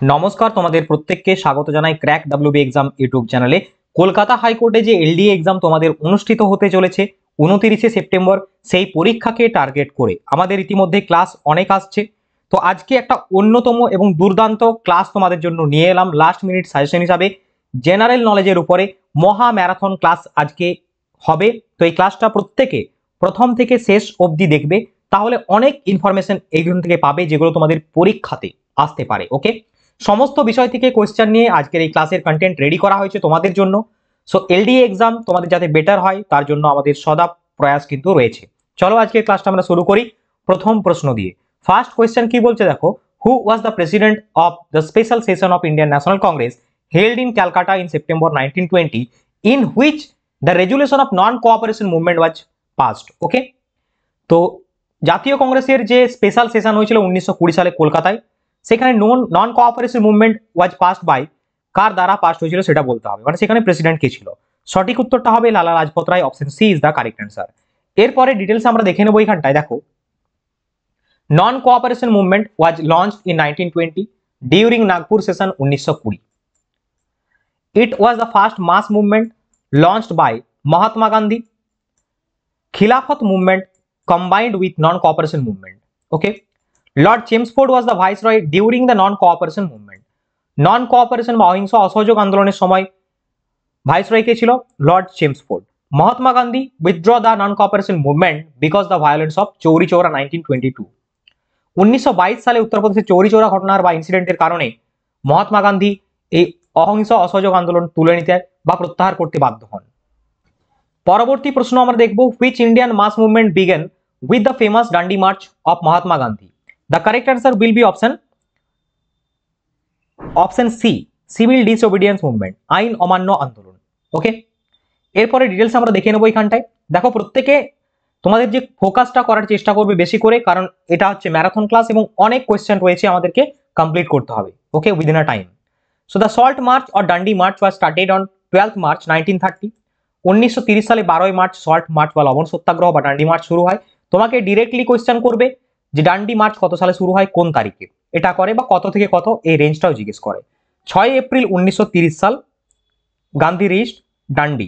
নমস্কার, তোমাদের প্রত্যেককে স্বাগত জানাই ক্র্যাক ডাব্লিউবি এক্সাম ইউটিউব চ্যানেলে। কলকাতা হাইকোর্টে যে এলডিএ এক্সাম তোমাদের অনুষ্ঠিত হতে চলেছে 29শে সেপ্টেম্বর, সেই পরীক্ষাকে টার্গেট করে আমাদের ইতিমধ্যে ক্লাস অনেক আসছে। তো আজকে একটা অন্যতম এবং দুর্দান্ত ক্লাস তোমাদের জন্য নিয়ে এলাম লাস্ট মিনিট সাজেশন হিসাবে। জেনারেল নলেজের উপরে মহা ম্যারাথন ক্লাস আজকে হবে। তো এই ক্লাসটা প্রত্যেকে প্রথম থেকে শেষ অবধি দেখবে, তাহলে অনেক ইনফরমেশন এইখান থেকে পাবে যেগুলো তোমাদের পরীক্ষাতে আসতে পারে। ওকে, সমস্ত বিষয় থেকে কোয়েশ্চেন নিয়ে আজকের এই ক্লাসের কন্টেন্ট রেডি করা হয়েছে তোমাদের জন্য। সো এলডিএ এক্সাম তোমাদের যাতে বেটার হয় তার জন্য আমাদের সদা প্রয়াস কিন্তু রয়েছে। চলো আজকের ক্লাসটা আমরা শুরু করি প্রথম প্রশ্ন দিয়ে। ফার্স্ট কোয়েশ্চেন কি বলছে দেখো, who was the president of the special session of Indian National Congress held in Calcutta in September 1920 in which the resolution of non-cooperation movement was passed? ওকে, তো জাতীয় কংগ্রেসের যে স্পেশাল সেশন হয়েছিল 1920 সালে কলকাতায়, সেখানে non cooperation movement was passed by, কার দ্বারা পাসড হয়েছিল সেটা বলতে হবে, মানে সেখানে প্রেসিডেন্ট কে ছিল। সঠিক উত্তরটা হবে Lala Lajpat Rai, option C is the correct answer. এরপরে ডিটেলস আমরা দেখে নেবো এখানটায়। দেখো, non cooperation movement was launched in 1920 during Nagpur session 1920। It was the first mass movement launched by Mahatma Gandhi. Khilafat movement combined with non-cooperation movement. Okay, Lord Chelmsford was the viceroy during the non-cooperation movement. Non-cooperation বা অহিংস অসহযোগ আন্দোলনের সময় viceroy কে ছিল? Lord Chelmsford. Mahatma Gandhi withdraw the non-cooperation movement because the violence of চৌরি চৌরা 1922. 1922 সালে উত্তরপ্রদেশের চৌরি চৌরা ঘটনার বা ইনসিডেন্টের কারণে মহাত্মা গান্ধী এই অহিংস অসহযোগ আন্দোলন তুলে নিতে বা প্রত্যাহার করতে বাধ্য হন। পরবর্তী প্রশ্ন আমরা দেখব, which Indian mass movement began with the famous Dandi March of Mahatma Gandhi? The correct answer will be option C, civil disobedience movement, আইন অমান্য আন্দোলন। ওকে, এরপরে ডিটেলস আমরা দেখে নেবো এখানটায়। দেখো, প্রত্যেকে তোমাদের যে ফোকাসটা করার চেষ্টা করবে বেশি করে, কারণ এটা হচ্ছে ম্যারাথন ক্লাস এবং অনেক কোয়েশ্চেন রয়েছে আমাদেরকে কমপ্লিট করতে হবে। Okay, within a time. So the salt march or Dandi march was started on 12th March 1930। 1930 সালে 12ই মার্চ সল্ট মার্চ বা লবণ সত্যাগ্রহ বা ডান্ডি মার্চ শুরু হয়। তোমাকে ডিরেক্টলি কোয়েশ্চেন করবে যে ডান্ডি মার্চ কত সালে শুরু হয়, কোন তারিখে এটা করে, বা কত থেকে কত এই রেঞ্জটাও জিজ্ঞেস করে। 6 এপ্রিল 1930 সাল Gandhi reached Dandi.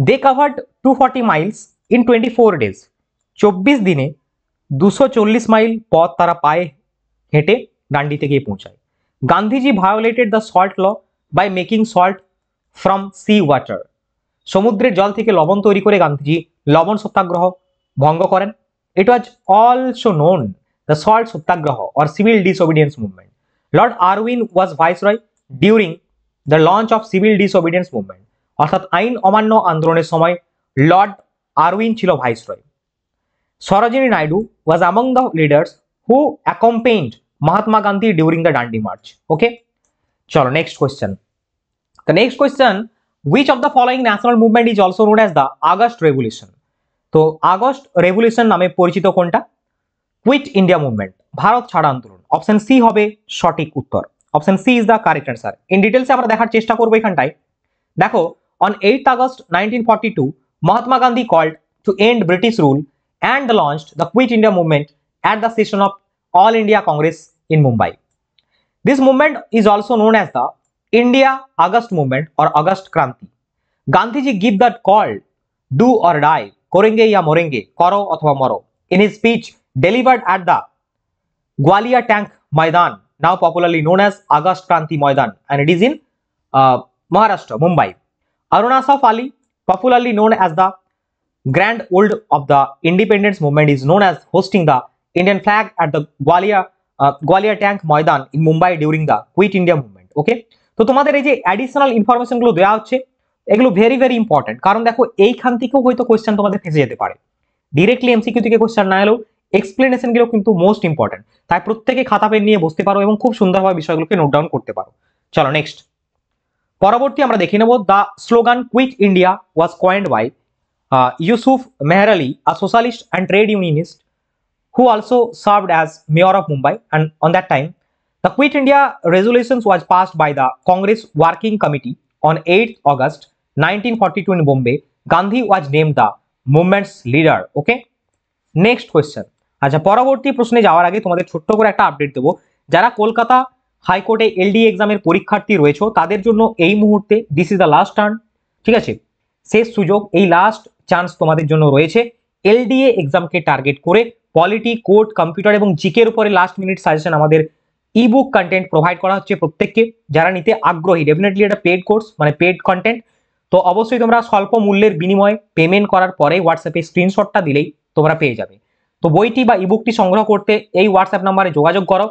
They covered 240 miles in 24 days. 24 দিনে 240 মাইল পথ তারা পায়ে হেঁটে ডান্ডিতে গিয়ে পৌঁছায়। Gandhiji violated the salt law by making salt from sea water. সমুদ্রের জল থেকে লবণ তৈরি করে গান্ধীজি লবণ সত্যাগ্রহ ভঙ্গ করেন। It was also known the salt satyagraha or civil disobedience movement. Lord Irwin was viceroy during the launch of civil disobedience movement. অর্থাৎ আইন অমান্য আন্দোলনের সময় লর্ড আরউইন ছিল viceroy. Sarojini Naidu was among the leaders who accompanied Mahatma Gandhi during the Dandi march. Okay, চলো next question. The next question, which of the following national movement is also known as the August Revolution? তো August revolution নামে পরিচিত কোনটা? Quit India movement, Bharat ছাড় আন্দোলন। Option C হবে সঠিক উত্তর। Option C is the correct answer. In ডিটেলসে আমরা দেখার চেষ্টা করবো এখানটায়। দেখো, on 8th August 1942 Mahatma Gandhi called to end British rule and launched the Quit India movement at the session of All India Congress in Mumbai. This movement is also known as the India August movement or August Kranti. Gandhiji give that call, do or die, korenge ya morenge, koro অথবা moro, in his speech delivered at the Gwalior Tank Maidan, now popularly known as August Kranti Maidan, and it is in Maharashtra, Mumbai. Aruna Asaf Ali, popularly known as the Grand Old of the Independence movement, is known as hosting the Indian flag at the Gwalior Tank Maidan in Mumbai during the Quit India movement. Okay, তো তোমাদের এই যে additional information গুলো দেওয়া হচ্ছে, এগুলো very very important, কারণ দেখো এইখান থেকেও হয়তো কোয়েশ্চেন তোমাদের ফেসে যেতে পারে। ডিরেক্টলি এমসিকিউ থেকে কোয়েশ্চেন না এলেও এক্সপ্লেনেশন গুলো কিন্তু মোস্ট ইম্পর্টেন্ট, তাই প্রত্যেকে খাতা পেন নিয়ে বসতে পারো এবং খুব সুন্দরভাবে বিষয়গুলোকে নোট ডাউন করতে পারো। চলো নেক্সট, পরবর্তী আমরা দেখে নেব। The slogan quit India was coined by Yusuf Meher Ali, a socialist and trade unionist who also served as mayor of Mumbai, and on that time the Quit India resolutions was passed by the Congress Working Committee on 8th August 1942 in Bombay. Gandhi was named the movement's leader. Okay, next question. আচ্ছা, পরবর্তী প্রশ্নে যাওয়ার আগে তোমাদের ছোট্ট করে একটা update দেবো। যারা কলকাতা হাইকোর্টে এলডি এক্সামের পরীক্ষার্থী রয়েছে তাদের জন্য এই মুহূর্তে this is the last turn, ঠিক আছে, শেষ সুযোগ, এই লাস্ট চান্স তোমাদের জন্য রয়েছে এলডিএ এক্সামকে টার্গেট করে পলিটি, কোড, কম্পিউটার এবং জিকের উপরে লাস্ট মিনিট সাজেশন আমাদের ইবুক কন্টেন্ট প্রোভাইড করা হচ্ছে প্রত্যেককে, যারা নিতে আগ্রহী। ডেফিনেটলি এটা পেড কোর্স, মানে পেড কন্টেন্ট, তো অবশ্যই তোমরা স্বল্প মূল্যের বিনিময়ে পেমেন্ট করার পরে হোয়াটসঅ্যাপে স্ক্রিনশটটা দিলেই তোমরা পেয়ে যাবে। তো বইটি বা ইবুকটি সংগ্রহ করতে এই হোয়াটসঅ্যাপ নাম্বারে যোগাযোগ করো।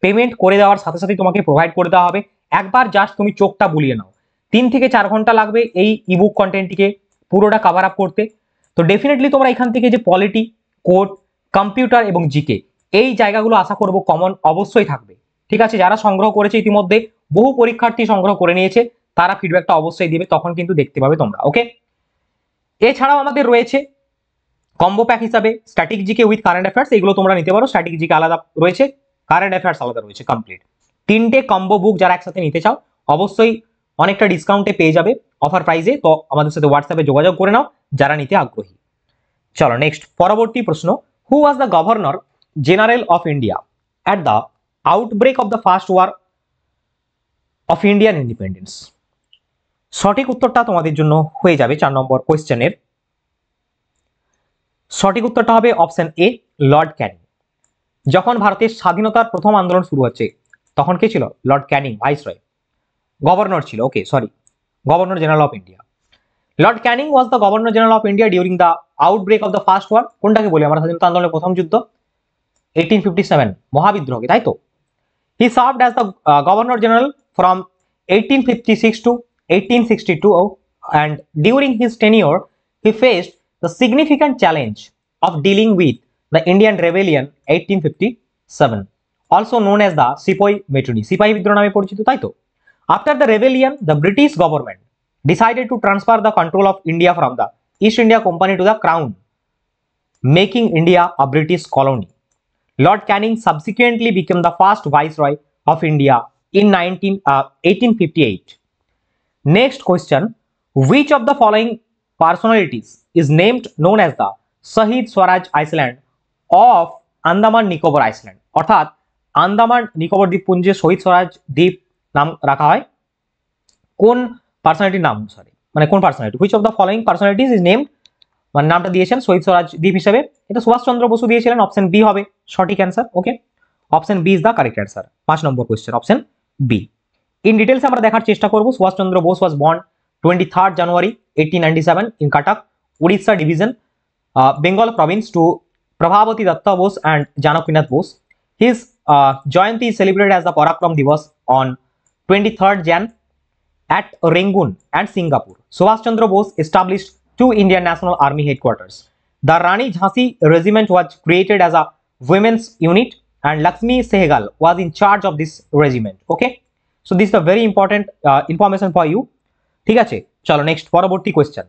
পেমেন্ট করে দেওয়ার সাথে সাথে তোমাকে প্রোভাইড করে দেওয়া হবে। একবার জাস্ট তুমি চোখটা বুলিয়ে নাও, 3 থেকে 4 ঘন্টা লাগবে এই ইবুক কন্টেন্টটিকে পুরোটা কভার আপ করতে। তো ডেফিনেটলি তোমরা এখান থেকে যে পলিটি, কোড, কম্পিউটার এবং জিকে এই জায়গাগুলো আশা করব কমন অবশ্যই থাকবে, ঠিক আছে। যারা সংগ্রহ করেছে ইতিমধ্যে, বহু পরীক্ষার্থী সংগ্রহ করে নিয়েছে, তারা ফিডব্যাকটা অবশ্যই দিবে, তখন কিন্তু দেখতে পাবে তোমরা। ওকে, এছাড়াও আমাদের রয়েছে কম্বো প্যাক হিসাবে static GK with current affairs, এগুলো তোমরা নিতে পারো। স্ট্যাটিক জিকে আলাদা রয়েছে, কারেন্ট অ্যাফেয়ার্স আলাদা রয়েছে, কমপ্লিট 3টে কম্বো বুক যারা একসাথে নিতে চাও অবশ্যই অনেকটা ডিসকাউন্টে পেয়ে যাবে অফার প্রাইসে। তো আমাদের সাথে হোয়াটসঅ্যাপে যোগাযোগ করে নাও যারা নিতে আগ্রহী। চলো নেক্সট, পরবর্তী প্রশ্ন, who was the governor general of India at the outbreak of the first war of Indian independence? সঠিক উত্তরটা তোমাদের জন্য হয়ে যাবে 4 নম্বর কোয়েশ্চেনের। সঠিক উত্তরটা হবে অপশন এ, লর্ড ক্যানিং। যখন ভারতের স্বাধীনতার প্রথম আন্দোলন শুরু হচ্ছে তখন কে ছিল? লর্ড ক্যানিং, ভাইসরয়, গভর্নর ছিল। Okay, sorry, governor general of India. Lord Canning was the governor general of India during the outbreak of the first war. কোনটাকে বলি আমরা? স্বাধীনতা আন্দোলনের প্রথম যুদ্ধ, 1857 মহাবিদ্রোহকে, তাই তো। He served as the governor general from 1856 to 1862 and during his tenure he faced the significant challenge of dealing with the Indian Rebellion 1857, also known as the Sepoy Mutiny, সিপাহী বিদ্রোহ নামে পরিচিত, তাই তো। After the rebellion, the British government decided to transfer the control of India from the East India Company to the Crown, making India a British colony. Lord Canning subsequently became the first Viceroy of India in 1858. Next question, which of the following personalities is named known as the Shahid Swaraj Island of Andaman Nicobar Island? অর্থাৎ আন্দামান নিকোবর দ্বীপপুঞ্জে শহীদ স্বরাজ দ্বীপ নাম রাখা হয় কোন পার্সোনালিটির নাম অনুসারে, মানে কোন personality? Which of the following personalities is named, মানে নামটা দিয়েছেন শহীদ স্বরাজ দ্বীপ হিসেবে। এটা সুভাষচন্দ্র বসু দিয়েছিলেন, অপশন বি হবে সঠিক answer. Okay, option B is the correct answer. 5 number question, option B. In details আমরা দেখার চেষ্টা করব। Subhas Chandra Bose was born 23rd January 1897 in Cuttack, Odisha division, Bengal province, to Prabhavati Datta Bose and Janakinath Bose. His Jayanti is celebrated as the Parakram Divas on 23rd Jan at Rangoon and Singapore. Subhash Chandra Bose established 2 Indian National Army headquarters. The Rani Jhansi Regiment was created as a women's unit and Lakshmi Sehgal was in charge of this regiment. Okay, so this is a very important information for you. ঠিক আছে, চলো next, পরবর্তী question.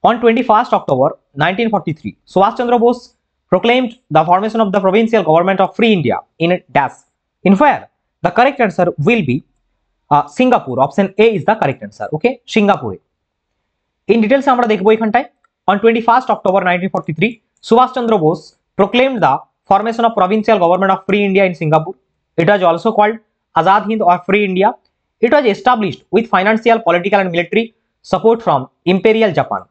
On 21st October 1943, Subhash Chandra Bose proclaimed the formation of the provincial government of Free India in dash, in where? The correct answer will be Singapore. Option A is the correct answer. Okay, Singapore. In details আমরা দেখবো এখানটায়। On 21st October 1943, Subhash Chandra Bose proclaimed the formation of provincial government of Free India in Singapore. It was also called Azad Hind or Free India. It was established with financial, political and military support from Imperial Japan.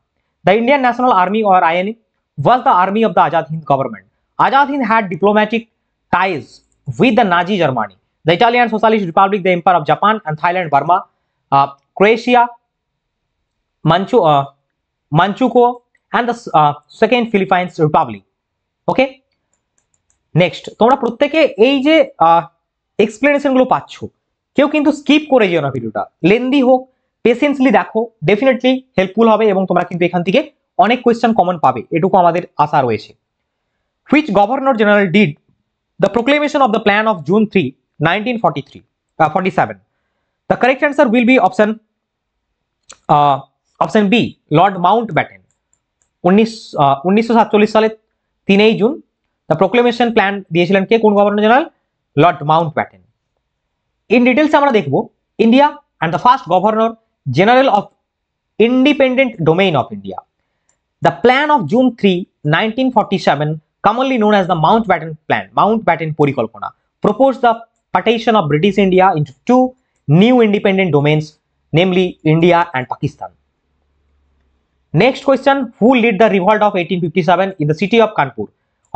The Indian National Army or INA was the army of the Azad Hind government. Azad Hind had diplomatic ties with the Nazi Germany, the Italian Socialist Republic, the Empire of Japan and Thailand, Burma, Croatia, Manchukuo and the Second Philippines Republic. Okay, next, তোমরা প্রত্যেকে এই যে explanation গুলো পাচ্ছ, কেউ কিন্তু skip করে যেও না ভিডিওটা, লেন্দি হোক, পেশেন্সলি দেখো, ডেফিনেটলি হেল্পফুল হবে এবং তোমরা কিন্তু এখান থেকে অনেক কোয়েশ্চেন কমন পাবে, এটুকু আমাদের আশা রয়েছে। Which governor general did the proclamation of the plan of June 3, 1947? The correct answer will be option B, lord Mountbatten. 1947 সালে 3 জুন দ্য প্রোক্লেমেশন প্ল্যান দিয়েছিলেন কে, কোন governor general? Lord Mount Batten. In details আমরা দেখব India and the first governor general of independent domain of India. The plan of June 3, 1947, commonly known as the Mountbatten Plan, Mountbatten পরিকল্পনা, proposed the partition of British India into two new independent domains, namely India and Pakistan. Next question, who led the revolt of 1857 in the city of Kanpur?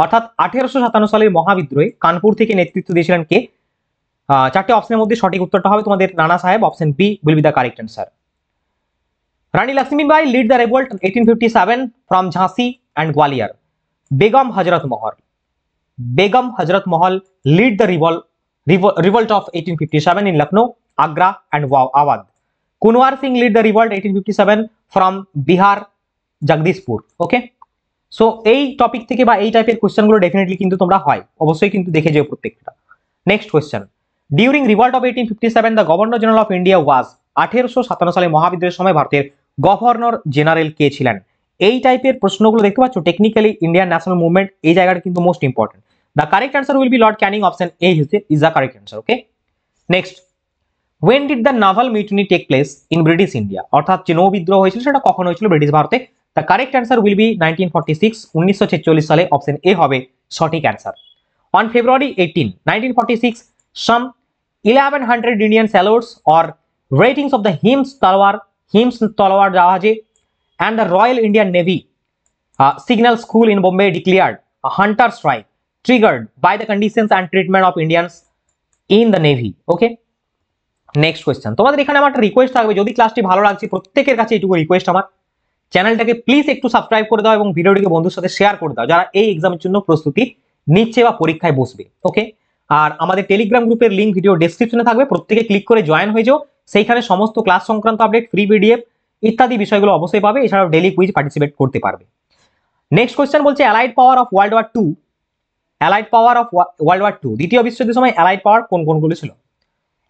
অর্থাৎ 1857 সালের মহাবিদ্রোহে কানপুর থেকে নেতৃত্ব দিয়েছিলেন কে? চারটে অপশনের মধ্যে সঠিক উত্তরটা হবে তোমাদের Nana Sahib, option B will be the correct answer. Rani Lakshmibai led the revolt 1857 from Jhansi and Gwalior. Begum Hazrat Mahal led the revolt of 1857 in Lucknow, Agra and Awadh. Kunwar Singh led the revolt 1857 from Bihar, Jagdishpur. Okay, so এই topic থেকে বা এই টাইপের question গুলো definitely কিন্তু তোমরা হয় অবশ্যই কিন্তু দেখে যেও প্রত্যেকটা। Next question, during revolt of 1857 the governor general of India ওয়াজ, 1857 সালে মহাবিদ্রোহের সময় ভারতের গভর্নর জেনারেল কে ছিলেন? এই টাইপের প্রশ্নগুলো দেখতে পাচ্ছ, টেকনিক্যালি ইন্ডিয়ান ন্যাশনাল মুভমেন্ট এই জায়গাটা কিন্তু most important. The correct answer will be Lord Canning, option A is the correct answer. Okay, next, when did the naval mutiny take place in British India? অর্থাৎ যে নৌ বিদ্রোহ হয়েছিল সেটা কখন হয়েছিল ব্রিটিশ ভারতে? The correct answer will be 1946, 1946 সালে, অপশন এ হবে সঠিক answer. On February 18, 1946, some 1100 Indian sailors or ratings of the Hims Talwar Jahaje and the Royal Indian Navy Signal School in Bombay declared a hunter strike triggered by the conditions and treatment of Indians in the Navy. Okay, next question, তোমাদের এখানে আমার একটা request থাকবে, যদি ক্লাসটি ভালো লাগছে প্রত্যেকের কাছে এইটুকু রিকোয়েস্ট আমার, চ্যানেলটাকে প্লিজ একটু সাবস্ক্রাইব করে দাও এবং ভিডিওটিকে বন্ধুর সাথে শেয়ার করে দাও যারা এই এক্সামের জন্য প্রস্তুতি নিচ্ছে বা পরীক্ষায় বসবে। ওকে, আর আমাদের টেলিগ্রাম গ্রুপের লিঙ্ক ভিডিও ডেসক্রিপশনে থাকবে, প্রত্যেকে ক্লিক করে জয়েন হয়ে যাও, সেইখানে সমস্ত ক্লাস সংক্রান্ত আপডেট, ফ্রি পিডিএফ ইত্যাদি বিষয়গুলো অবশ্যই পাবে, এছাড়াও ডেইলি কুইজ পার্টিসিপেট করতে পারবে। নেক্সট কোয়েশ্চেন বলছে allied power of world war two, দ্বিতীয় বিশ্বযুদ্ধের সময় অ্যালাইড পাওয়ার কোন কোনগুলো ছিল?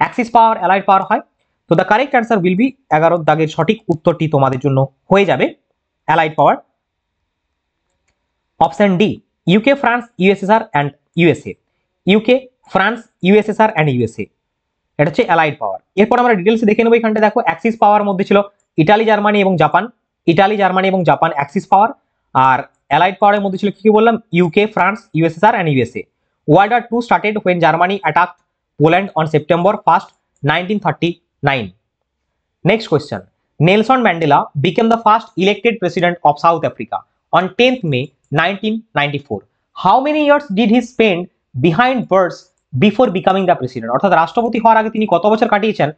অ্যাক্সিস পাওয়ার, অ্যালাইড পাওয়ার হয়। তো the correct answer will B 11 দাগের সঠিক উত্তরটি তোমাদের জন্য হয়ে যাবে allied power, option D UK, France, USSR and USA. UK, France, USSR and USA, এটা হচ্ছে অ্যালাইড পাওয়ার। এরপর আমরা ডিটেলসে দেখে নেবো। এখানটা দেখো, অ্যাক্সিস পাওয়ার মধ্যে ছিল ইটালি, জার্মানি এবং জাপান অ্যাক্সিস পাওয়ার। আর অ্যালাইড পাওয়ারের মধ্যে ছিল কি বললাম? UK, France, USSR and USA. World war two started when Germany attacked Poland on September 1st, 1939. Next question. Nelson Mandela became the first elected president of South Africa on 10th May 1994. How many years did he spend behind bars before becoming the president? অর্থাৎ রাষ্ট্রপতি হওয়ার আগে তিনি কত বছর কাটিয়েছেন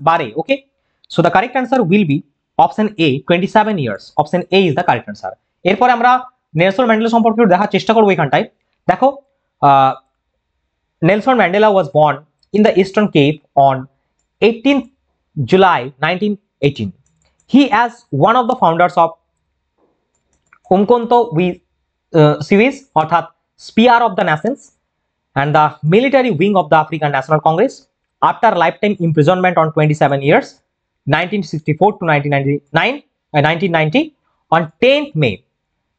বারে? Okay, so the correct answer will be option A 27 years. Option A is the correct answer. এরপরে আমরা নেলসন ম্যান্ডেলা সম্পর্কে দেখার চেষ্টা করবো। এখানটায় দেখো, Nelson Mandela was born in the Eastern Cape on 18th July 1918. He is one of the founders of Umkhonto we series, অর্থাৎ Spear of the Nations, and the military wing of the African National Congress. After lifetime imprisonment on 27 years, 1964 to 1990, on 10th May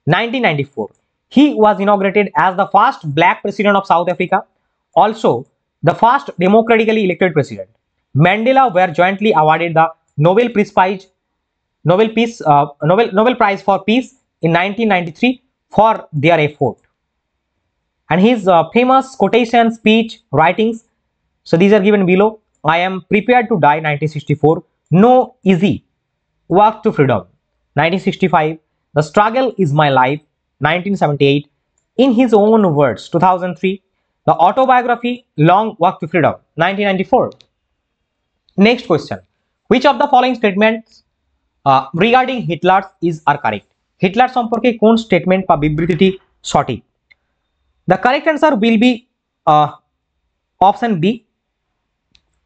1994, he was inaugurated as the first black president of South Africa, also the first democratically elected president. Mandela were jointly awarded the Nobel Prize for Peace in 1993 for their effort. And his famous quotation, speech, writings, so these are given below. I am prepared to die, 1964. No easy walk to freedom, 1965. The struggle is my life, 1978. In his own words, 2003. The autobiography Long Walk to Freedom, 1994. Next question. Which of the following statements regarding Hitler are correct? Hitler সম্পর্কে কোন statement বা বিবৃতিটি সঠিক? The correct answer will be option B,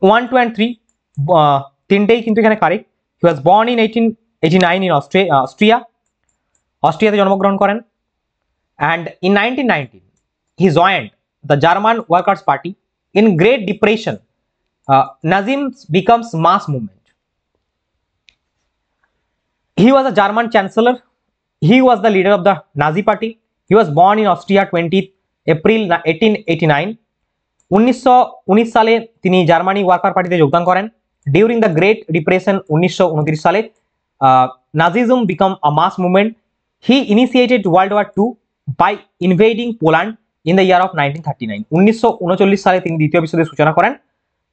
1, 2 and 3. তিনটেই কিন্তু এখানে correct. He was born in 1889 in অস্ট্রিয়াতে জন্মগ্রহণ করেন, and in 1919 he joined the German Workers' Party. In Great Depression, Nazism becomes mass movement. He was a German chancellor. He was the leader of the Nazi Party. He was born in Austria 20th April 1889. 1919 সালে তিনি Germany worker পার্টিতে যোগদান করেন। During the great depression 1929 সালে Nazism became a mass movement. He initiated World War II by invading Poland in the year of 1939, 1939 সালে তিনি দ্বিতীয় বিশ্বযুদ্ধের সূচনা করেন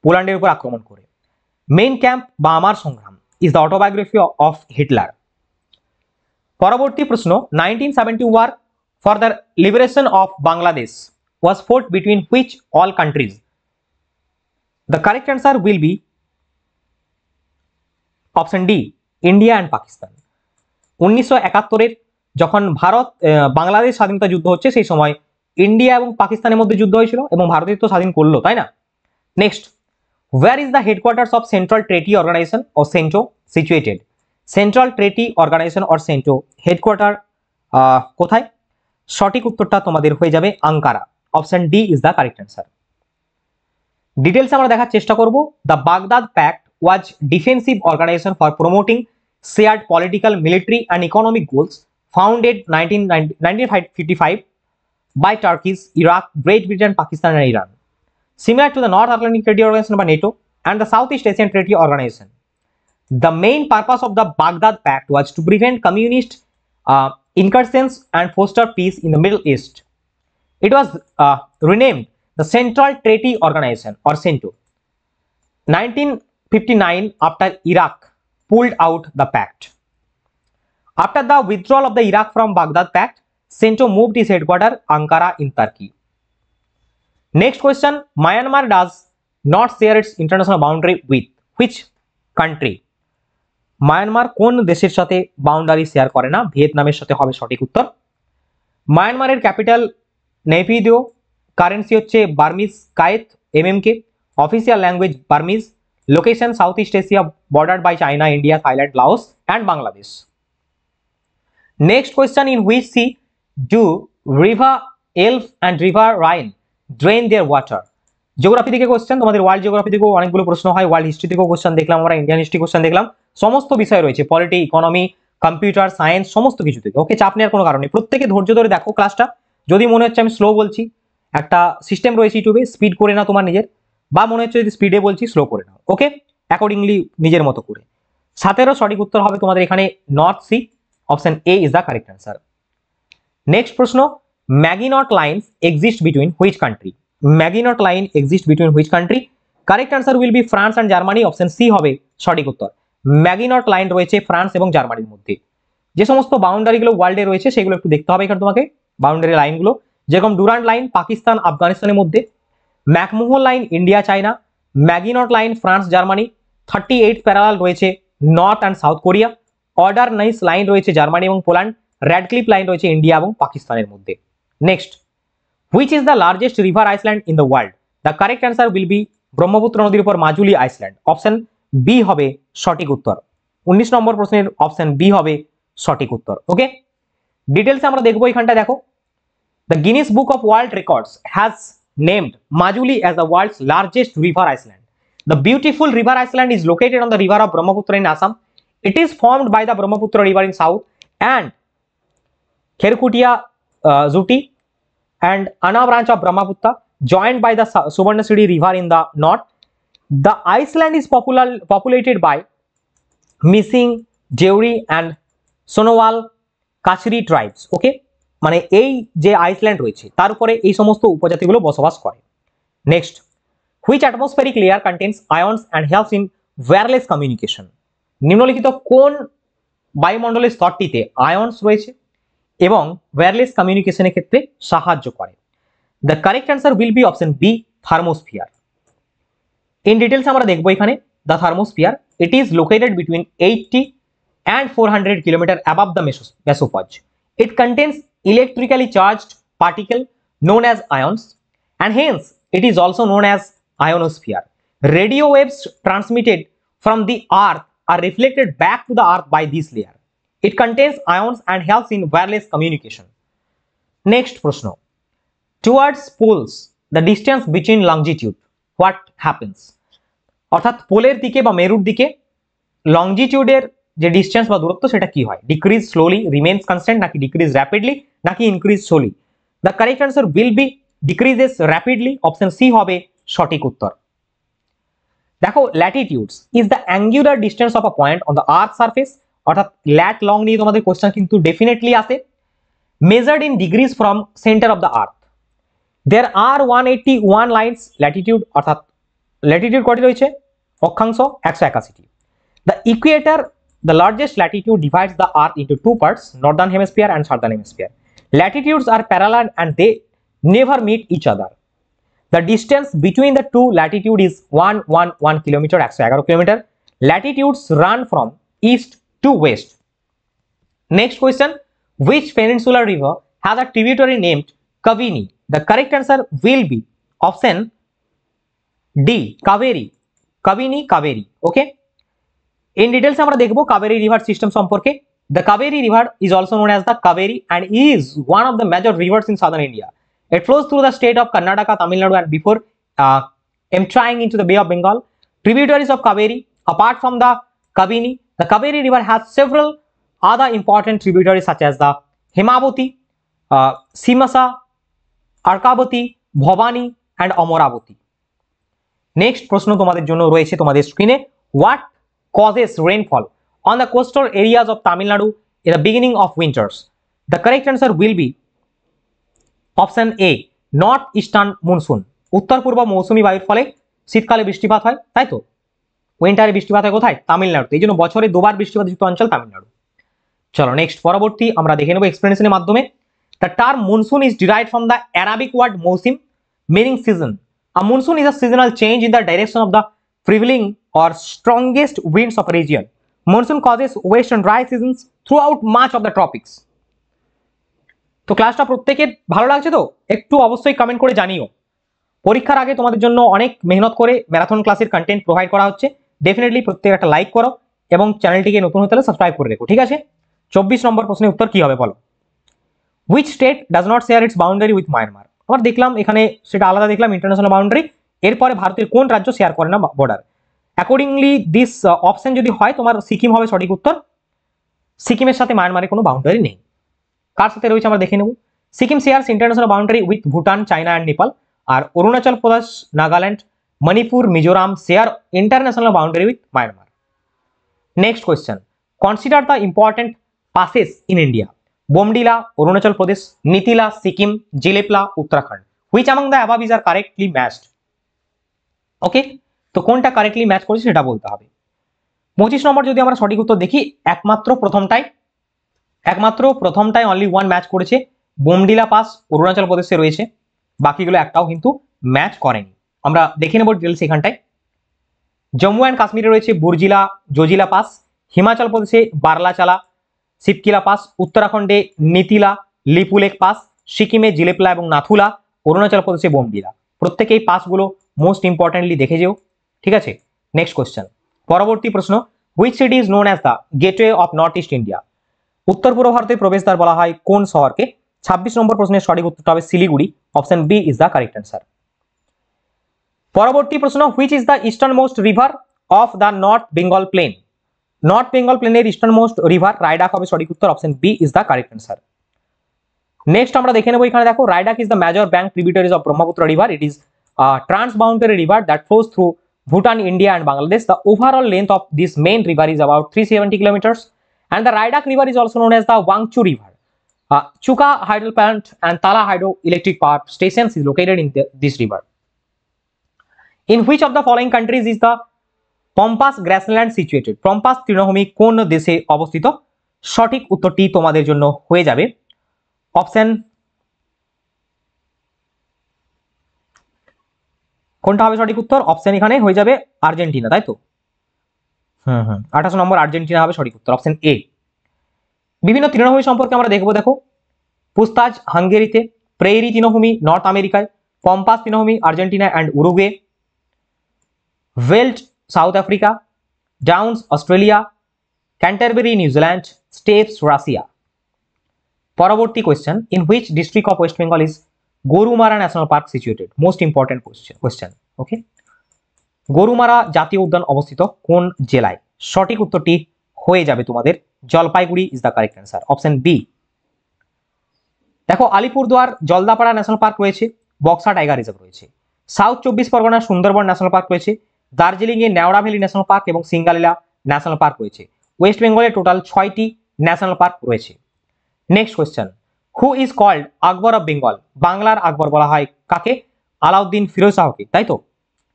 পোল্যান্ডের উপর আক্রমণ করে। মেইন ক্যাম্প বা আমার সংগ্রাম is the autobiography of Hitler. পরবর্তী প্রশ্ন, 1970 war for the liberation of Bangladesh was fought between which all countries? The correct answer will be option D, India and Pakistan. 1971 যখন ভারত বাংলাদেশ স্বাধীনতা যুদ্ধ হচ্ছে সেই সময় ইন্ডিয়া এবং পাকিস্তানের মধ্যে যুদ্ধ হয়েছিল এবং ভারতের তো স্বাধীন করলো, তাই না? Next, where is the headquarters of Central Treaty Organization or CENTO situated? Central Treaty Organization or CENTO headquarter কোথায়? সঠিক উত্তরটা তোমাদের হয়ে যাবে Ankara. Option D is the correct answer. Details আমরা দেখার চেষ্টা করব। The Baghdad pact was defensive organisation for promoting shared political, military and economic goals founded 1955 by Turkey, Iraq, Great Britain, Pakistan and Iran. Similar to the North Atlantic Treaty Organization by NATO and the Southeast Asian Treaty Organization. The main purpose of the Baghdad Pact was to prevent communist incursions and foster peace in the Middle East. It was renamed the Central Treaty Organization or CENTO. 1959 after Iraq pulled out the pact. After the withdrawal of the Iraq from Baghdad Pact, CENTO moved its headquarters Ankara in Turkey. Next question, Myanmar does not share its international boundary with which country? Myanmar কোন দেশের সাথে boundary share করে না? ভিয়েতনামের সাথে হবে সঠিক উত্তর। মায়ানমারের ক্যাপিটাল নেপিদো, কারেন্সি হচ্ছে Burmese kyat MMK, official language Burmese, location south east Asia bordered by China, India, Thailand, Laos and Bangladesh. Next question, in which sea do river Elbe and river Rhine drain their water? Geography থেকে question, তোমাদের world geography থেকেও অনেকগুলো প্রশ্ন হয়, world history থেকেও question দেখলাম আমরা, Indian history question দেখলাম, সমস্ত বিষয় রয়েছে, পলিটি, ইকোনমি, কম্পিউটার সায়েন্স, সমস্ত কিছু থেকে। ওকে, চাপ নেওয়ার কোনো কারণ নেই, প্রত্যেকে ধৈর্য ধরে দেখো ক্লাসটা। যদি মনে হচ্ছে আমি স্লো বলছি, একটা সিস্টেম রয়েছে ইউটিউবে, স্পিড করে নাও তোমার নিজের, বা মনে হচ্ছে যদি স্পিডে বলছি স্লো করে নাও। ওকে, অ্যাকর্ডিংলি নিজের মতো করে। 17 সঠিক উত্তর হবে তোমাদের এখানে north sea. Option A is the correct answer. Next প্রশ্ন, Maginot lines exist between which country? Maginot line exist between which country? Correct answer will be France and Germany. Option C হবে সঠিক উত্তর। ম্যাগিনট লাইন রয়েছে France এবং জার্মানির মধ্যে। যে সমস্ত বাউন্ডারিগুলো ওয়ার্ল্ডে রয়েছে সেগুলো একটু দেখতে হবে এখানে তোমাকে, বাউন্ডারি লাইনগুলো, যেরকম ডুরান্ড লাইন পাকিস্তান আফগানিস্তানের মধ্যে, McMahon line India China, Maginot line France Germany, 38 parallel রয়েছে north and south Korea, Oder Neisse line রয়েছে জার্মানি এবং পোল্যান্ড, র্যাডক্লিফ লাইন রয়েছে ইন্ডিয়া এবং পাকিস্তানের মধ্যে। Next, which is the largest river island in the world? The correct answer will be Brahmaputra নদীর উপর Majuli Iceland. Option B হবে সঠিক উত্তর। 19 নম্বর প্রশ্নের অপশন বি হবে সঠিক উত্তর। ওকে, ডিটেলসে আমরা দেখবো এখানটা দেখো। The Guinness Book of World Records has named Majuli as the world's largest river island. The beautiful river island is located on the river of Brahmaputra in Assam. It is formed by the Brahmaputra river in south and Kherkutia Zuti and Anna branch of Brahmaputra joined by the Suvarnasiri river in the north. The island is populated by Missing, Deuri and Sonowal Kachri tribes. Okay, মানে এই যে Iceland রয়েছে তার উপরে এই সমস্ত উপজাতিগুলো বসবাস করে। Next, which atmospheric layer contains ions and helps in wireless communication? নিম্নলিখিত কোন বায়ুমণ্ডলের স্তরটিতে আয়ন্স রয়েছে এবং ওয়্যারলেস কমিউনিকেশনের ক্ষেত্রে সাহায্য করে? The correct answer will be option B, thermosphere. In details আমরা দেখবো এখানে the thermosphere, it is located between 80 and 400 kilometers above the mesophage. It contains electrically charged particle known as ions and hence it is also known as ionosphere. Radio waves transmitted from the earth are reflected back to the earth by this layer. It contains ions and helps in wireless communication. Next প্রশ্ন, towards poles the distance between longitude, what happens? অর্থাৎ পোলের দিকে বা মেরুর দিকে লংজিটিউডের যে distance বা দূরত্ব সেটা কি হয়? ডিক্রিজ স্লোলি, রিমেইনস কনস্ট্যান্ট, নাকি ডিক্রিজ র্যাপিডলি, নাকি increase slowly? The correct answer will be decreases rapidly. Option C হবে সঠিক উত্তর। দেখো, latitudes is the angular distance of a point on the earth surface, অর্থাৎ ল্যাট লং নিয়ে তোমাদের question কিন্তু ডেফিনেটলি আসে, measured in degrees from centre of the earth. There are 181 lines latitude, অর্থাৎ ল্যাটিটিউড কটি রয়েছে, অক্ষাংশ 181টি। The equator, the largest latitude, divides the earth into two parts, northern hemisphere and southern hemisphere. Latitudes are parallel and they never meet each other. The distance between the two latitude is 111 kilometer, 111 kilometer. Latitudes run from east to west. Next question, which peninsular river has a tributary named Kavini? The correct answer will be option D, Kaveri. Kavini, Kaveri. Okay. In details আমরা দেখব Kaveri river system সম্পর্কে। The Kaveri river is also known as the Kaveri and is one of the major rivers in southern India. It flows through the state of Karnataka, Tamil Nadu and before emptying into the Bay of Bengal. Tributaries of Kaveri, apart from the Kaveri river has several other important tributaries such as the Hemavati, Simasa, Arkavati, Bhavani and Amoravati. Next প্রশ্ন তোমাদের জন্য রয়েছে তোমাদের স্ক্রিনে, what causes rainfall on the coastal areas of Tamil Nadu in the beginning of winters? The correct answer will be option A, north eastern monsoon. উত্তর পূর্ব মৌসুমী বায়ুর ফলে শীতকালে বৃষ্টিপাত হয়, তাই তো? উইন্টারে বৃষ্টিপাত হয় কোথায়? তামিলনাড়ুতে। এই জন্য বছরে দুবার বৃষ্টিপাতযুক্ত অঞ্চল তামিলনাড়ু। চলো নেক্সট পরবর্তী আমরা দেখে নেব এক্সপ্লেনেশনের মাধ্যমে। The term monsoon is derived from the Arabic word mousim meaning season. A monsoon is a seasonal change in the direction of the prevailing or strongest winds of a region. Monsoon causes wet and dry seasons throughout much of the tropics. তো ক্লাসটা প্রত্যেকের ভালো লাগছে তো? একটু অবশ্যই comment করে জানিও। পরীক্ষার আগে তোমাদের জন্য অনেক মেহনত করে ম্যারাথন ক্লাসের কন্টেন্ট প্রোভাইড করা হচ্ছে। ডেফিনেটলি প্রত্যেক একটা লাইক করো এবং চ্যানেলটিকে নতুন হতে হলে সাবস্ক্রাইব করে রেখো, ঠিক আছে? 24 নম্বর প্রশ্নের উত্তর কি হবে বলো? Which state does not share its boundary with Myanmar? আমরা দেখলাম এখানে সেটা আলাদা দেখলাম ইন্টারন্যাশনাল বাউন্ডারি। এরপরে ভারতের কোন রাজ্য শেয়ার করে না বর্ডার? অ্যাকর্ডিংলি দিস অপশন যদি হয় তোমার সিকিম হবে সঠিক উত্তর। সিকিমের সাথে মায়ানমারের কোনো বাউন্ডারি নেই। কার সাথে রয়েছে আমরা দেখে নেব। Sikkim shares international boundary with Bhutan, China and Nepal. আর Arunachal Pradesh, Nagaland, Manipur, Mizoram share international boundary with Myanmar. Next question, consider the important passes in India. Bomdila, Arunachal Pradesh, Nitila, Sikkim, Jelepla, Uttarakhand. Which among the above is are correctly matched? Okay, তো কোনটা কারেক্টলি ম্যাচ করেছে সেটা বলতে হবে। 25 নম্বর যদি আমরা সঠিক উত্তর দেখি, একমাত্র প্রথমটাই অনলি ওয়ান ম্যাচ করেছে। বোমডিলা পাস অরুণাচল প্রদেশে রয়েছে, বাকিগুলো একটাও কিন্তু ম্যাচ করেনি। আমরা দেখে নেব ডিটেলস এখানটায়। জম্মু অ্যান্ড কাশ্মীরে রয়েছে বুরজিলা, জজিলা পাস। হিমাচল প্রদেশে বারলাচালা, শিবকিলা পাস। উত্তরাখণ্ডে নিতিলা, লিপুলেক পাস। সিকিমে জিলেপলা এবং নাথুলা। অরুণাচল প্রদেশে বোমডিলা। প্রত্যেকেই পাসগুলো মোস্ট ইম্পর্টেন্টলি দেখে যেও, ঠিক আছে? নেক্সট কোয়েশ্চেন, পরবর্তী প্রশ্ন, which city is known as the gateway of north east India? উত্তর পূর্ব ভারতের প্রবেশদ্বার বলা হয় কোন শহরকে? 26 নম্বর প্রশ্নের সঠিক উত্তরটা হবে Siliguri. Option B is the correct answer. পরবর্তী প্রশ্ন, which is the eastern most river of the north Bengal plain? North Bengal প্লেনের ইস্টার্ন মোস্ট রিভার রায়ডাক হবে সঠিক উত্তর। Option B is the correct answer. Next আমরা দেখে নেব এখানে, দেখো Raidak is the major bank tributaries of Brahmaputra river. It is transboundary river that flows through Bhutan, India and Bangladesh. The overall length of this main river is about 370 kilometers and the Raidak river is also known as the Wangchu river. Chuka hydro plant and Tala hydroelectric power stations is located in this river. In which of the following countries is the Pampas grassland situated? Pampas তৃণভূমি কোন দেশে অবস্থিত? সঠিক উত্তরটি তোমাদের জন্য হয়ে যাবে অপশন, কোনটা হবে সঠিক উত্তর? অপশন এখানে হয়ে যাবে আর্জেন্টিনা, তাই তো? 28 নম্বর আর্জেন্টিনা হবে সঠিক উত্তর। Option A. বিভিন্ন তৃণভূমি সম্পর্কে আমরা দেখবো। দেখো, পুস্তাজ হাঙ্গেরিতে, প্রেরি তৃণভূমি নর্থ আমেরিকায়, পম্পাস তৃণভূমি Argentina and Uruguay, Veld south Africa, Downs Australia, Canterbury New Zealand, Steppes Russia. পরবর্তী question, in which district of west Bengal is Gorumara national park situated? Most important question. Okay, Gorumara জাতীয় উদ্যান অবস্থিত কোন জেলায়? সঠিক উত্তরটি হয়ে যাবে তোমাদের Jalpaiguri is the correct answer. Option B. দেখো, আলিপুরদুয়ার জলদাপাড়া ন্যাশনাল পার্ক রয়েছে, বক্সা টাইগার রিজার্ভ রয়েছে। South 24 Parganas Sundarban national park রয়েছে। দার্জিলিং এ নেওড়া ভ্যালি ন্যাশনাল পার্ক এবং সিঙ্গালীলা ন্যাশনাল পার্ক রয়েছে। ওয়েস্ট বেঙ্গলে টোটাল 6টি ন্যাশনাল পার্ক রয়েছে। Next question, who is called Akbar of Bengal? বাংলার আকবর বলা হয় কাকে? আলাউদ্দিন ফিরোজ শাহকে, তাই তো?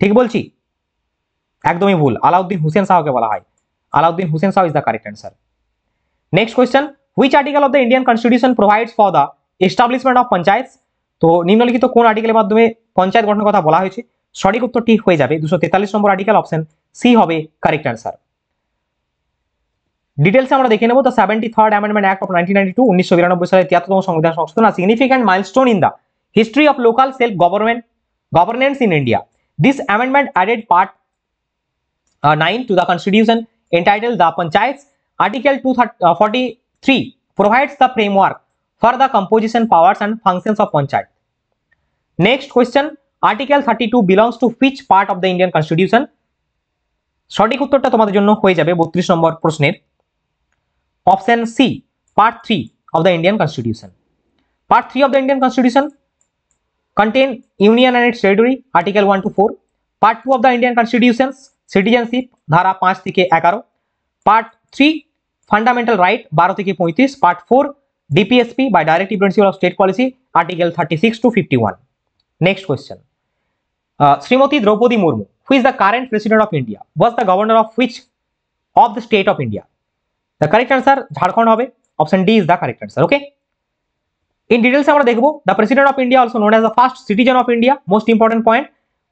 ঠিক বলছি? একদমই ভুল, আলাউদ্দিন হুসেন শাহকে বলা হয়। Alauddin Hussain Shah is the correct answer. Next question, which article of the Indian constitution provides for the establishment of panchayat? তো নিম্নলিখিত কোন আর্টিকেলের মাধ্যমে পঞ্চায়েত গঠনের কথা বলা হয়েছে? সঠিক উত্তরটি হয়ে যাবে 243 নম্বর আর্টিকেল, অপশন সি হবে কারেক্ট অ্যান্সার। ডিটেলসে আমরা দেখে নেব। The 73rd amendment act of 1992, 1992 সালের 73তম সংবিধান সংশোধন, আ significant milestone in the history of local self governance in India. This amendment added part 9 to the constitution entitled the Panchayats. Article 243 provides the framework for the composition, powers and functions of Panchayat. Next question, Article 32 belongs to which part of the Indian Constitution? সঠিক উত্তরটা তোমাদের জন্য হয়ে যাবে 32 number প্রশ্নের option C, part 3 of the Indian Constitution. Part 3 of the Indian Constitution contain union and its territory, Article 1 to 4. Part 2 of the Indian Constitution, citizenship, ধারা 5 থেকে 11। Part 3 fundamental right, 12 থেকে 35। Part 4 DPSP by directive principle of state policy, article 36 to 51। Next question, Shrimati Droupadi Murmu, who is the current president of India, was the governor of which of the state of India? The correct answer Jharkhand হবে, option D is the correct answer. Okay, in details আমরা দেখবো। The president of India, also known as the first citizen of India, most important point,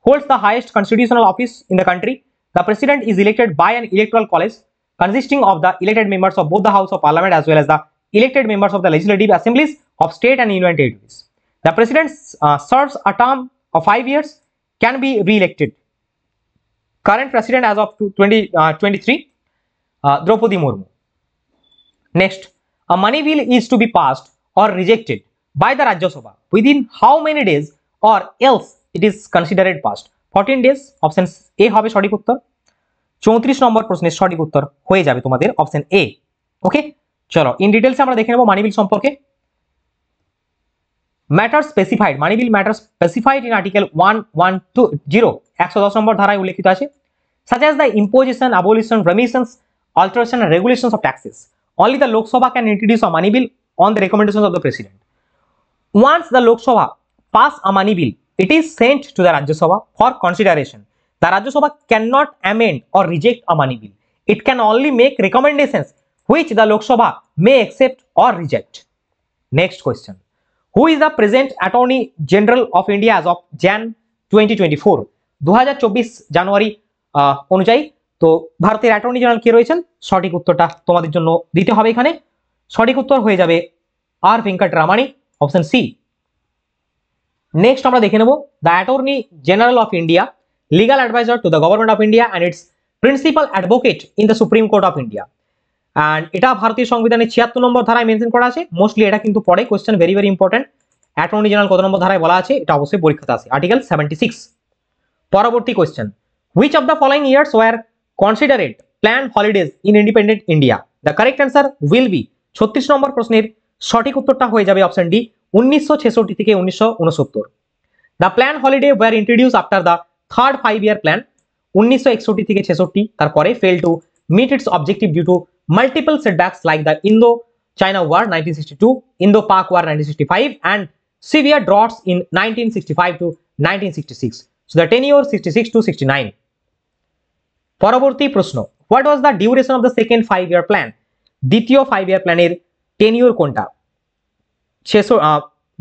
holds the highest constitutional office in the country. The president is elected by an electoral college consisting of the elected members of both the House of Parliament as well as the elected members of the legislative assemblies of state and union territories. The president serves a term of 5 years, can be re-elected. Current president as of 2023, Draupadi Murmu. Next, a money bill is to be passed or rejected by the Rajya Sabha within how many days or else it is considered passed? 14 days, option A হবে সঠিক উত্তর। 34 নম্বর প্রশ্নের সঠিক উত্তর হয়ে যাবে তোমাদের option A. ওকে, চলো ইন ডিটেলসে আমরা দেখে নেব মানি বিল সম্পর্কে। Matter specified, money bill matter specified in article 110, 110 নম্বর ধারায় উল্লেখিত আছে, such as the imposition, abolition, remissions, alteration and regulations of taxes. Only the Lok Sabha can introduce a money bill on the recommendations of the president. Once the Lok Sabha pass a money bill, it is sent to the Rajya Sabha for consideration. The Rajya Sabha cannot amend or reject a money bill. It can only make recommendations which the Lok Sabha may accept or reject. Next question, who is the present Attorney General of India as of Jan 2024? 2024 জানুয়ারি অনুযায়ী তো ভারতের attorney general কে রয়েছেন? সঠিক উত্তরটা তোমাদের জন্য দিতে হবে এখানে। সঠিক উত্তর হয়ে যাবে R Venkataramani, option C. Next আমরা দেখে নেব the attorney general of India, legal adviser to the government of India and its principal advocate in the supreme court of India. And এটা ভারতীয় সংবিধানের 76 নম্বর ধারায় মেনশন করা আছে। মোস্টলি এটা কিন্তু পরে question, very very important. Attorney general কত নম্বর ধারায় বলা আছে এটা অবশ্যই পরীক্ষাতে আসে, আর্টিকেল 76। পরবর্তী question, which of the following years were considered plan holidays in independent India? The correct answer will be, 36 number প্রশ্নের সঠিক উত্তরটা হয়ে যাবে অপশন ডি, 1966 থেকে 1969। The plan holiday were introduce after the third 5-year plan, 1961 থেকে 66, তারপরে fail to meet its objective due to multiple setbacks like the Indo China war 1962, Indo Pak war 1965 and severe droughts in 1965 to 1966. So the tenure 66 to 69. পরবর্তী প্রশ্ন, what was the duration of the second 5-year plan? দ্বিতীয় 5-year প্ল্যানের tenure কোনটা?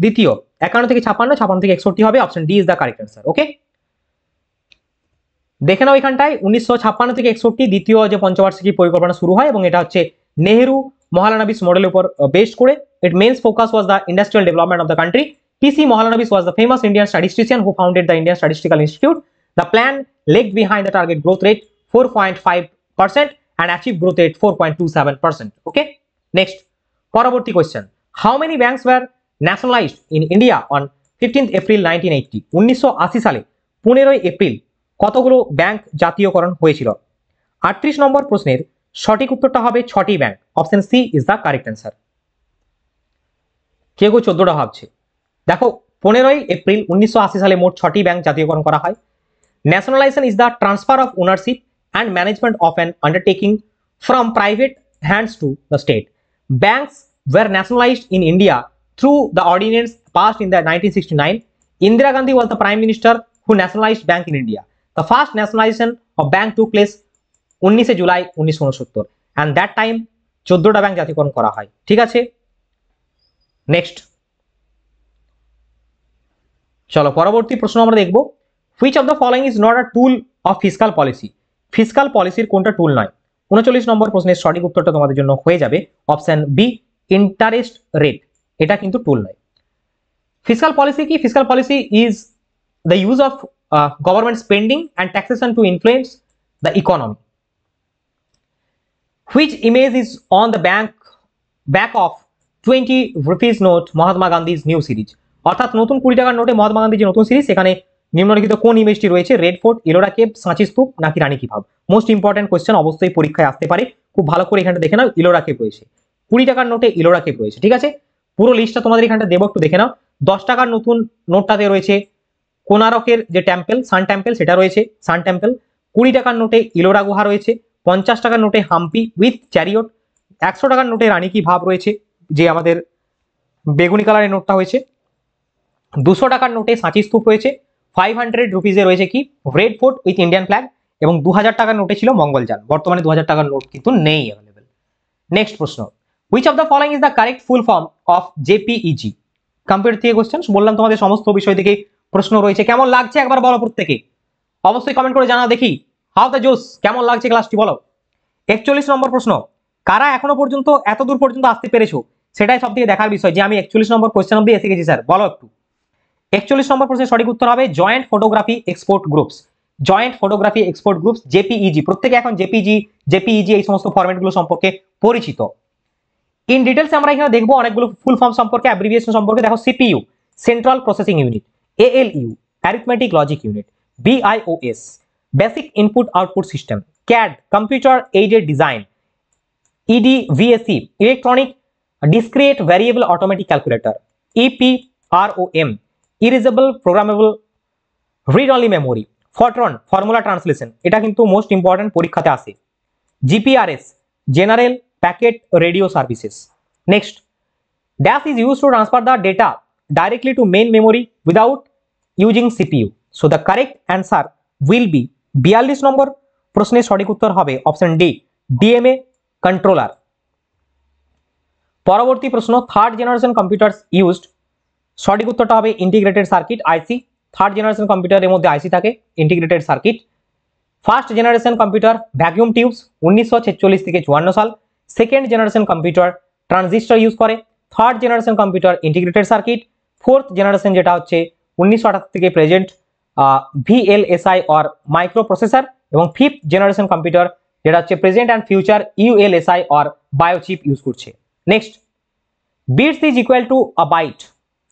দ্বিতীয় 51 থেকে 56, 56 থেকে 61 হবে, option D is the correct answer. Okay, দেখে নাও এখানটায় 1956 থেকে 61 দ্বিতীয় যে পঞ্চবার্ষিকী পরিকল্পনা শুরু হয় এবং এটা হচ্ছে নেহেরু মহালানবিস মডেলের উপর বেসড করে। It mains focus was the industrial development of the country. P.C. Mahalanobis was the famous Indian statistician who founded the Indian Statistical Institute. The plan lagged behind the target growth rate 4.5% and achieved growth rate 4.27%. Okay, next, পরবর্তী question, how many banks were nationalized in India on 15th April 1980? 1980 সালে 15 April কতগুলো bank জাতীয়করণ হয়েছিল? 38 নম্বর প্রশ্নের সঠিক উত্তরটা হবে 6টি bank, option C is the correct answer. কেউ 14টা ভাবছে, দেখো 15 এপ্রিল 1980 সালে মোট 6টি ব্যাংক জাতীয়করণ করা হয়। Nationalisation is the transfer of ownership and management of an undertaking from private hands to the state. Banks were nationalised in India through the ordinance passed in the 1969. Indira Gandhi was the prime minister who nationalized bank in India. The first nationalization of bank took place 19 July 1969 and that time 14টা bank জাতীয়করণ করা হয়। ঠিক আছে, next চলো পরবর্তী প্রশ্ন আমরা দেখব, which of the following is not a tool of fiscal policy? Fiscal পলিসির কোনটা টুল নয়? 39 নম্বর প্রশ্নের সঠিক উত্তরটা তোমাদের জন্য হয়ে যাবে অপশন বি, ইন্টারেস্ট রেট। এটা কিন্তু টুল নয়। ফিসকাল পলিসি কি? Fiscal policy is the use of government spending and taxation two influence the economy. Which image is on the back of 20 rupees note Mahatma Gandhi's new series? অর্থাৎ নতুন 20 টাকার নোটে মহাত্মা গান্ধীর যে নতুন সিরিজ, সেখানে নিম্নলিখিত কোন ইমেজটি রয়েছে? রেড ফোর্ট, ইলোরা কেভ, সাঁচি স্তূপ নাকি রানী কি ভাব? মোস্ট ইম্পর্টেন্ট কোয়েশ্চেন, অবশ্যই পরীক্ষায় আসতে পারে, খুব ভালো করে এখানটা দেখে নাও। ইলোরা কেভ রয়েছে, 20 টাকার নোটে ইলোরা কেভ রয়েছে। ঠিক আছে, পুরো লিস্টটা তোমাদের এখানটা দেবো, একটু দেখে নাও। 10 টাকার নতুন নোটটাতে রয়েছে কোনারকের যে টেম্পল, সান টেম্পল, সেটা রয়েছে, সান টেম্পল। 20 টাকার নোটে ইলোরা গুহা রয়েছে। 50 টাকার নোটে হাম্পি উইথ চ্যারিয়ট। 100 টাকার নোটে রানী কি ভাব রয়েছে, যে আমাদের বেগুনি কালারের নোটটা হয়েছে। 200 টাকার নোটে সাঁচি স্তূপ রয়েছে। 500 রুপিজে রয়েছে কি? Red fort with Indian flag. এবং 2000 টাকার নোটে ছিল মঙ্গলযান। বর্তমানে 2000 টাকার নোট কিন্তু নেই অ্যাভেলেবেল। নেক্সট প্রশ্ন, which of the following is the correct full form of JPEG? Computer থেকে কোশ্চেন, বললাম তোমাদের সমস্ত বিষয় থেকে প্রশ্ন রয়েছে। কেমন লাগছে একবার বলো প্রত্যেকে, অবশ্যই কমেন্ট করে জানাও দেখি। হাউ দ্য জোস, কেমন লাগছে ক্লাসটি বলো। 41 নম্বর প্রশ্ন, কারা এখনো পর্যন্ত এত দূর পর্যন্ত আসতে পেরেছো? সেটাই সব থেকে দেখার বিষয়, যে আমি 41 নম্বর কোশ্চেন অব্দি এসে গেছি স্যার, বলো একটু। 41 নম্বর প্রশ্নের সঠিক উত্তর হবে joint photography export groups. Joint photography export groups, JPEG. প্রত্যেকে এখন জেপিইজি এই সমস্ত ফরম্যাটগুলো সম্পর্কে পরিচিত। ইন ডিটেলস আমরা এখানে দেখবো অনেকগুলো ফুল ফর্ম সম্পর্কে, অ্যাব্রিভিয়েশন সম্পর্কে। দেখো, CPU central processing unit, ALU arithmetic logic unit, BIOS basic input output system, CAD computer aided design, EDVAC electronic discrete variable automatic calculator, EPROM erasable programmable read only memory, FORTRAN formula translation, এটা কিন্তু most important, পরীক্ষাতে আসে। GPRS general packet radio services. Next, dash is use to transfer the data directly to main memory without using CPU. So the correct answer will be 42 নম্বর প্রশ্নের সঠিক উত্তর হবে option D, DMA controller. পরবর্তী প্রশ্ন, third generation computers used, সঠিক উত্তরটা হবে integrated circuit, IC. Third generation কম্পিউটারের মধ্যে আইসি থাকে, integrated circuit. First generation computer vacuum tubes, 1946 থেকে 54 সাল। Second generation computer transistor use করে। Third generation computer integrated circuit. Fourth generation যেটা হচ্ছে 1978 থেকে present VLSI or microprocessor. এবং ফিফথ জেনারেশন কম্পিউটার যেটা হচ্ছে present and future ULSI or biochip use করছে। Next, bits is equal to a byte,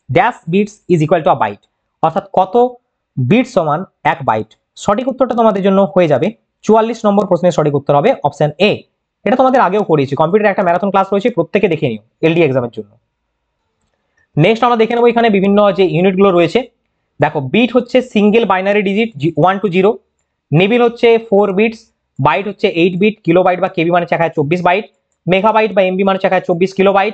dash bits is equal to a byte, অর্থাৎ কত bit সমান 1 বাইট। সঠিক উত্তরটা তোমাদের জন্য হয়ে যাবে 44 নম্বর প্রশ্নের সঠিক উত্তর হবে অপশন এ। এটা তোমাদের আগেও করিয়েছি, কম্পিউটার একটা ম্যারাথন ক্লাস রয়েছে, প্রত্যেকে দেখে নিও এলডি এক্সামের জন্য। নেক্সট আমরা দেখে নেবো এখানে বিভিন্ন যে ইউনিটগুলো রয়েছে। দেখো, বিট হচ্ছে সিঙ্গেল বাইনারি ডিজিট 1 to 0, নেবিল হচ্ছে 4 বিটস, বাইট হচ্ছে 8 বিট, কিলোবাইট বা কেবি মানে 1024 বাইট, মেগাবাইট বা এমবি মানে 1024 kilobyte,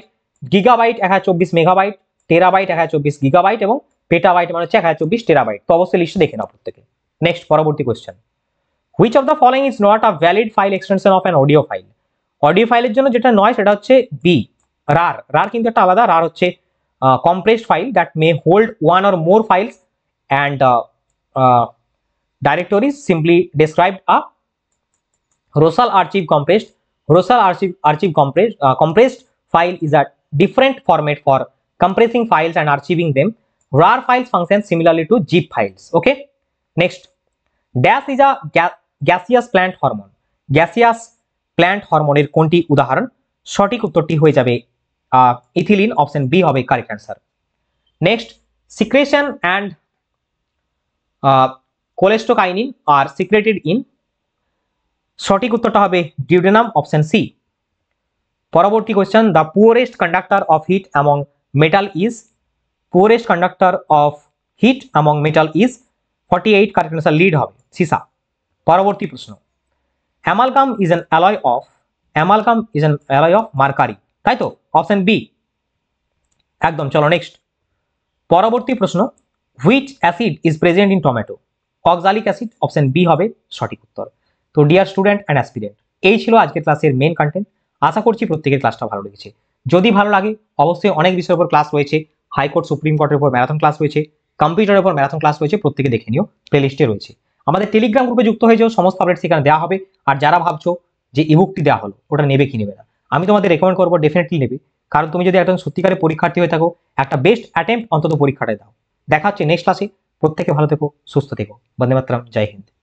gigabyte 1024 megabyte, terabyte 1024 gigabyte এবং পেটাবাইট মানে হচ্ছে 1024 টেরাবাইট। তো অবশ্যই লিস্টে দেখে নাও প্রত্যেকে। নেক্সট, পরবর্তী question, which of the following is not a valid file extension of an audio file? Audio ফাইলের জন্য যেটা নয় সেটা হচ্ছে বি, রার। রার কিন্তু একটা আলাদা, রার হচ্ছে compressed file that may hold one or more files and directories simply described a Rosal archive compressed. Rosal archive compressed file is a different format for compressing files and archiving them. RAR files function similarly to zip files. Okay. Next, dash is a gaseous plant hormone. Gaseous plant hormone এর কোনটি উদাহরণ? সঠিক উত্তরটি হয়ে যাবে ethylene, option B হবে correct answer. Next, secretion and cholecystokinin are secreted in, সঠিক উত্তরটা হবে ডিউডেনাম, অপশন সি। পরবর্তী question, the poorest conductor of heat among metal is, poorest conductor of heat among metal is 48, correct answer lead হবে সিসা। পরবর্তী প্রশ্ন, amalgam is an alloy of, amalgam is an alloy of mercury, তাই তো, option B একদম। চলো next, পরবর্তী প্রশ্ন, which acid is present in tomato? Oxalic acid, option B হবে সঠিক উত্তর। তো ডিয়ার স্টুডেন্ট অ্যান্ড অ্যাসপিরেন্ট, এই ছিল আজকের ক্লাসের মেন কন্টেন্ট। আশা করছি প্রত্যেকের ক্লাসটা ভালো লেগেছে। যদি ভালো লাগে অবশ্যই অনেক বিষয়ের উপর ক্লাস রয়েছে, হাইকোর্ট সুপ্রিম কোর্টের উপর ম্যারাথন ক্লাস রয়েছে, কম্পিউটারের উপর ম্যারাথন ক্লাস রয়েছে, প্রত্যেকে দেখে নিও, প্লেলিস্টে রয়েছে। আমাদের টেলিগ্রাম গ্রুপে যুক্ত হয়ে যাও, সমস্ত আপডেট সেখানে দেওয়া হবে। আর যারা ভাবছো যে ইবুকটি দেওয়া হলো ওটা নেবে কি নেবে না, আমি তোমাদের রেকমেন্ড করবো ডেফিনেটলি নেবে। কারণ তুমি যদি একজন সত্যিকারের পরীক্ষার্থী হয়ে থাকো, একটা বেস্ট অ্যাটেম্প্ট অন্তত পরীক্ষাটায় দাও। দেখা হচ্ছে নেক্সট ক্লাসে। প্রত্যেকে ভালো থেকো, সুস্থ থেকো। বন্দে মাতরম, জয় হিন্দ।